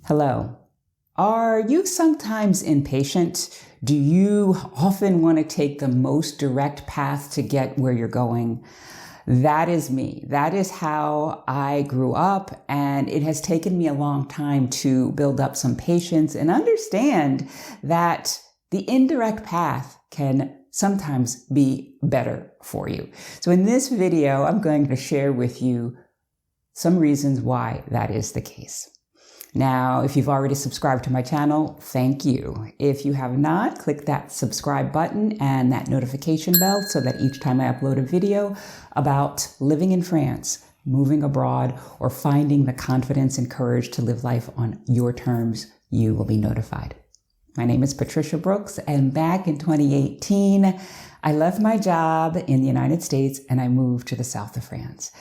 Hello. Are you sometimes impatient? Do you often want to take the most direct path to get where you're going? That is me. That is how I grew up, and it has taken me a long time to build up some patience and understand that the indirect path can sometimes be better for you. So in this video, I'm going to share with you some reasons why that is the case. Now, if you've already subscribed to my channel, thank you. If you have not, click that subscribe button and that notification bell so that each time I upload a video about living in France, moving abroad, or finding the confidence and courage to live life on your terms, you will be notified. My name is Patricia Brooks, and back in 2018, I left my job in the United States and I moved to the south of France.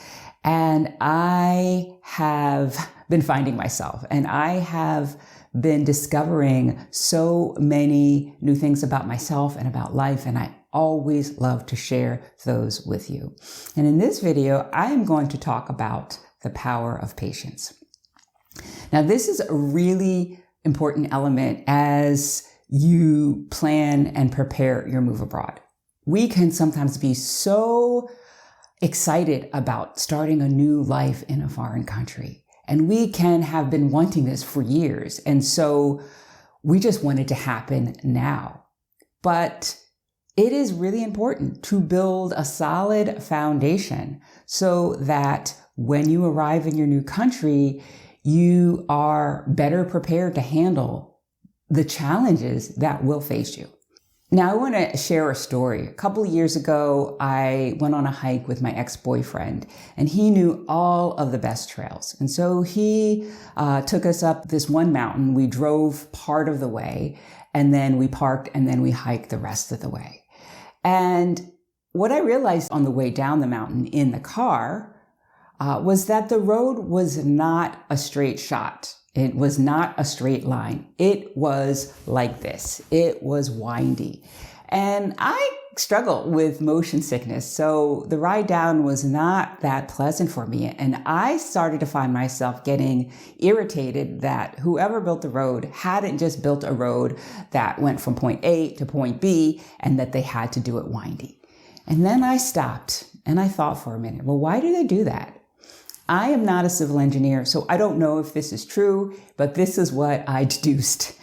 And I have been finding myself, and I have been discovering so many new things about myself and about life, and I always love to share those with you. And in this video, I am going to talk about the power of patience. Now, this is a really important element as you plan and prepare your move abroad. We can sometimes be so excited about starting a new life in a foreign country. And we can have been wanting this for years. And so we just want it to happen now. But it is really important to build a solid foundation so that when you arrive in your new country, you are better prepared to handle the challenges that will face you. Now, I want to share a story. A couple of years ago, I went on a hike with my ex-boyfriend, and he knew all of the best trails. And so he took us up this one mountain. We drove part of the way, and then we parked, and then we hiked the rest of the way. And what I realized on the way down the mountain in the car was that the road was not a straight shot. It was not a straight line. It was like this. It was windy. And I struggle with motion sickness, so the ride down was not that pleasant for me. And I started to find myself getting irritated that whoever built the road hadn't just built a road that went from point A to point B and that they had to do it windy. And then I stopped and I thought for a minute, well, why do they do that? I am not a civil engineer, so I don't know if this is true, but this is what I deduced.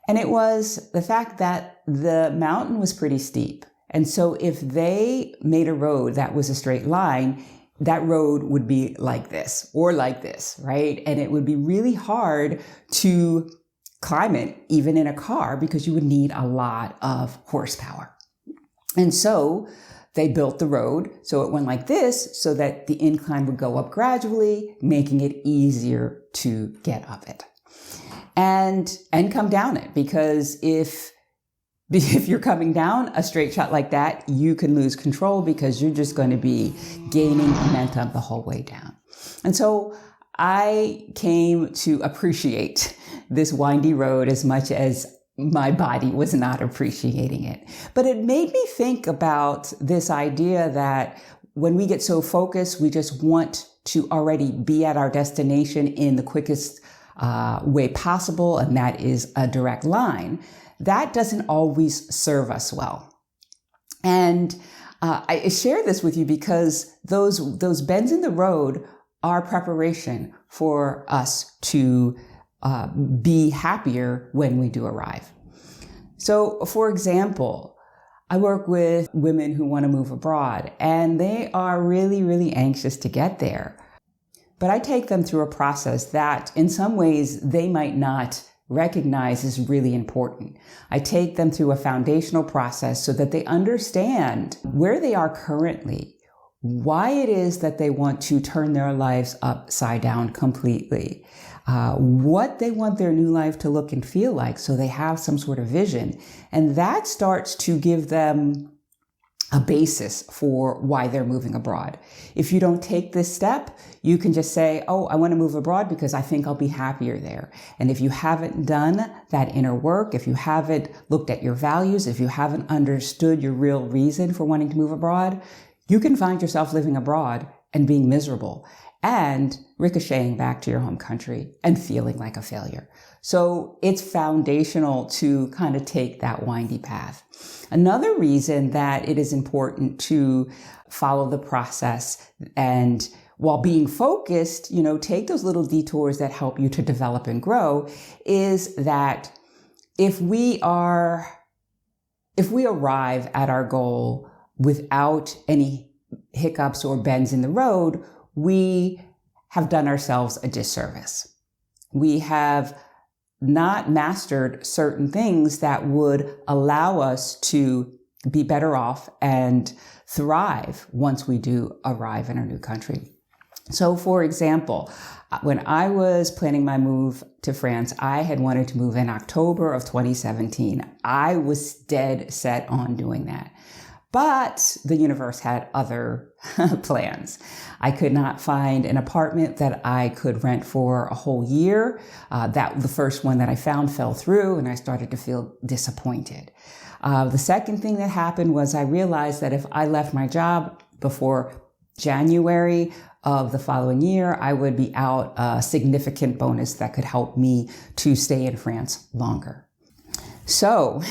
And it was the fact that the mountain was pretty steep. And so if they made a road that was a straight line, that road would be like this or like this, right? And it would be really hard to climb it, even in a car, because you would need a lot of horsepower. And so they built the road so it went like this so that the incline would go up gradually, making it easier to get up it and come down it. Because if you're coming down a straight shot like that, you can lose control because you're just going to be gaining momentum the whole way down. And so I came to appreciate this windy road as much as my body was not appreciating it. But it made me think about this idea that when we get so focused, we just want to already be at our destination in the quickest way possible, and that is a direct line. That doesn't always serve us well. And I share this with you because those bends in the road are preparation for us to be happier when we do arrive. So, for example, I work with women who want to move abroad, and they are really, really anxious to get there. But I take them through a process that in some ways they might not recognize is really important. I take them through a foundational process so that they understand where they are currently, why it is that they want to turn their lives upside down completely, what they want their new life to look and feel like so they have some sort of vision. And that starts to give them a basis for why they're moving abroad. If you don't take this step, you can just say, oh, I want to move abroad because I think I'll be happier there. And if you haven't done that inner work, if you haven't looked at your values, if you haven't understood your real reason for wanting to move abroad, you can find yourself living abroad and being miserable. and ricocheting back to your home country and feeling like a failure. So it's foundational to kind of take that windy path. Another reason that it is important to follow the process and while being focused, take those little detours that help you to develop and grow is that if we arrive at our goal without any hiccups or bends in the road, we have done ourselves a disservice. We have not mastered certain things that would allow us to be better off and thrive once we do arrive in our new country. So for example, when I was planning my move to France, I had wanted to move in October of 2017. I was dead set on doing that. But the universe had other plans. I could not find an apartment that I could rent for a whole year. The first one that I found fell through and I started to feel disappointed. The second thing that happened was I realized that if I left my job before January of the following year, I would be out a significant bonus that could help me to stay in France longer. So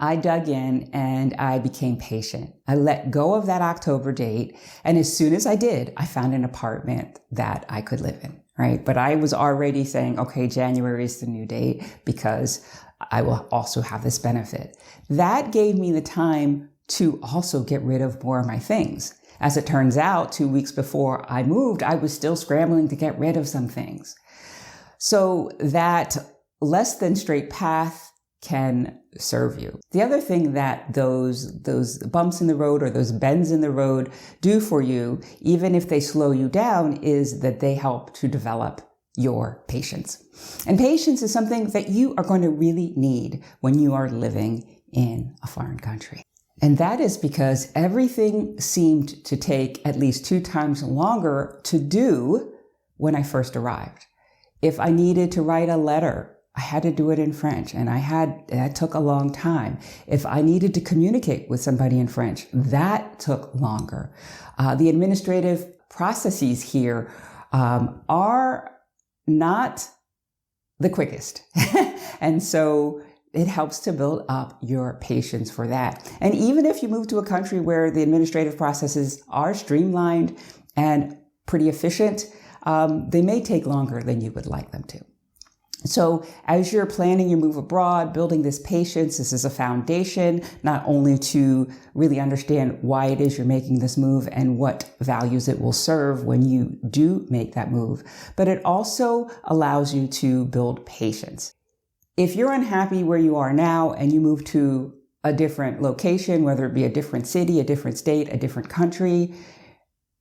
I dug in and I became patient. I let go of that October date. And as soon as I did, I found an apartment that I could live in, right? But I was already saying, okay, January is the new date because I will also have this benefit. That gave me the time to also get rid of more of my things. As it turns out, 2 weeks before I moved, I was still scrambling to get rid of some things. So that less than straight path can serve you. The other thing that those bumps in the road or those bends in the road do for you, even if they slow you down, is that they help to develop your patience. And patience is something that you are going to really need when you are living in a foreign country. And that is because everything seemed to take at least 2 times longer to do when I first arrived. If I needed to write a letter, I had to do it in French, and that took a long time. If I needed to communicate with somebody in French, that took longer. The administrative processes here are not the quickest. And so it helps to build up your patience for that. And even if you move to a country where the administrative processes are streamlined and pretty efficient, they may take longer than you would like them to. So as you're planning your move abroad, building this patience, this is a foundation, not only to really understand why it is you're making this move and what values it will serve when you do make that move, but it also allows you to build patience. If you're unhappy where you are now and you move to a different location, whether it be a different city, a different state, a different country,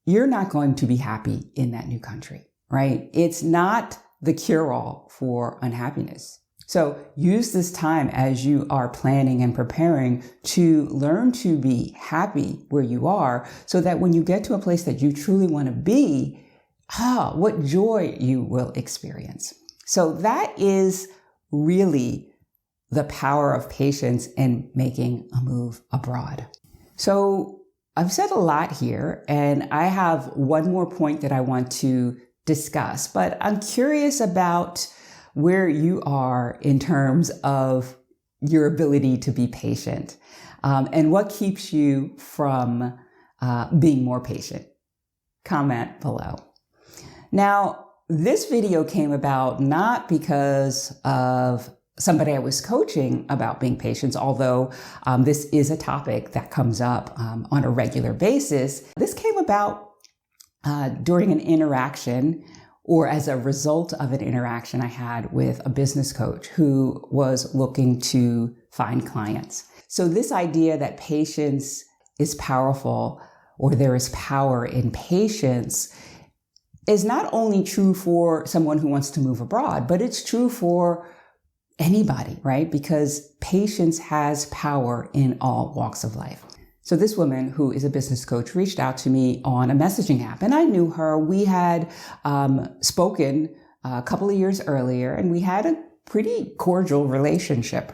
you're not going to be happy in that new country, right? It's not the cure-all for unhappiness. So use this time as you are planning and preparing to learn to be happy where you are so that when you get to a place that you truly want to be, what joy you will experience. So that is really the power of patience in making a move abroad. So I've said a lot here, and I have one more point that I want to discuss, but I'm curious about where you are in terms of your ability to be patient, and what keeps you from being more patient. Comment below. Now, this video came about not because of somebody I was coaching about being patient, although this is a topic that comes up on a regular basis. This came about during an interaction or as a result of an interaction I had with a business coach who was looking to find clients. So this idea that patience is powerful, or there is power in patience, is not only true for someone who wants to move abroad, but it's true for anybody, right? Because patience has power in all walks of life. So this woman, who is a business coach, reached out to me on a messaging app, and I knew her. We had spoken a couple of years earlier, and we had a pretty cordial relationship.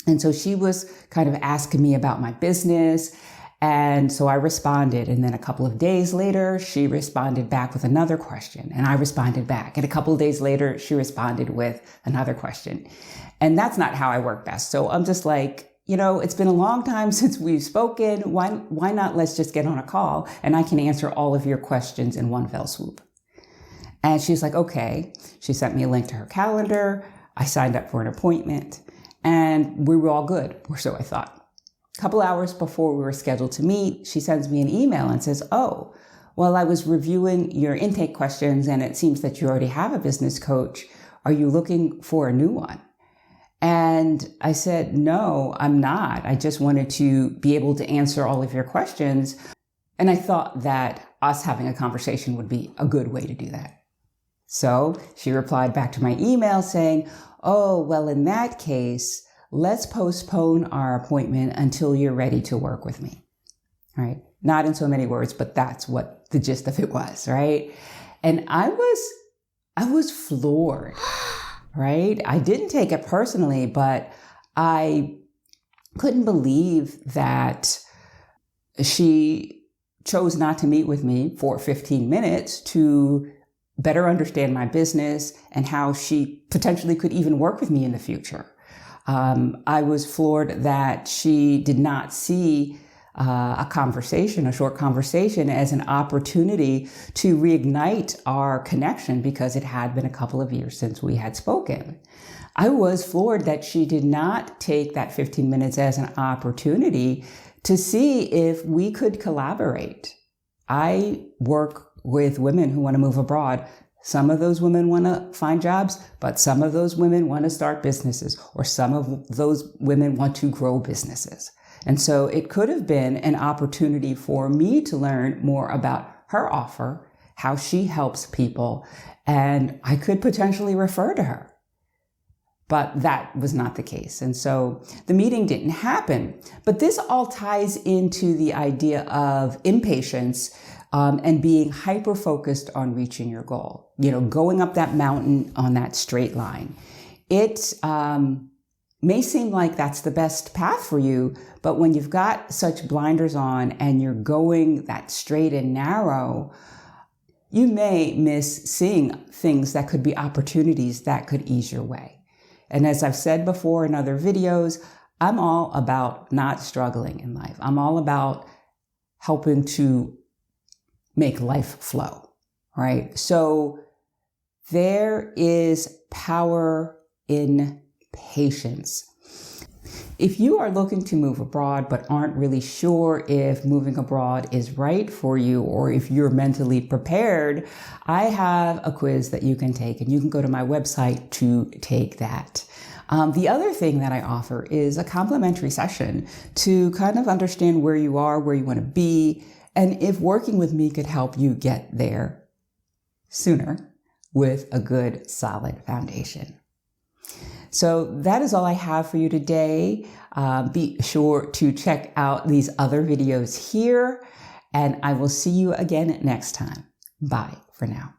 And so she was kind of asking me about my business, And so I responded. And then a couple of days later, she responded back with another question. And I responded back. And a couple of days later, she responded with another question. And that's not how I work best. So I'm just like, it's been a long time since we've spoken. Why not let's just get on a call and I can answer all of your questions in one fell swoop. And she's like, okay. She sent me a link to her calendar. I signed up for an appointment and we were all good, or so I thought. A couple hours before we were scheduled to meet, she sends me an email and says, oh, well, I was reviewing your intake questions and it seems that you already have a business coach. Are you looking for a new one? And I said, no, I'm not. I just wanted to be able to answer all of your questions. And I thought that us having a conversation would be a good way to do that. So she replied back to my email saying, oh, well, in that case, let's postpone our appointment until you're ready to work with me. All right. Not in so many words, but that's what the gist of it was, right? And I was floored. Right? I didn't take it personally, but I couldn't believe that she chose not to meet with me for 15 minutes to better understand my business and how she potentially could even work with me in the future. I was floored that she did not see a short conversation as an opportunity to reignite our connection because it had been a couple of years since we had spoken. I was floored that she did not take that 15 minutes as an opportunity to see if we could collaborate. I work with women who want to move abroad. Some of those women want to find jobs, but some of those women want to start businesses, or some of those women want to grow businesses. And so it could have been an opportunity for me to learn more about her offer, how she helps people, and I could potentially refer to her. But that was not the case. And so the meeting didn't happen. But this all ties into the idea of impatience and being hyper-focused on reaching your goal. Going up that mountain on that straight line. It may seem like that's the best path for you, but when you've got such blinders on and you're going that straight and narrow, you may miss seeing things that could be opportunities that could ease your way. And as I've said before in other videos, I'm all about not struggling in life. I'm all about helping to make life flow, right? So there is power in patience. If you are looking to move abroad but aren't really sure if moving abroad is right for you or if you're mentally prepared, I have a quiz that you can take, and you can go to my website to take that. The other thing that I offer is a complimentary session to kind of understand where you are, where you want to be, and if working with me could help you get there sooner with a good, solid foundation. So that is all I have for you today. Be sure to check out these other videos here, and I will see you again next time. Bye for now.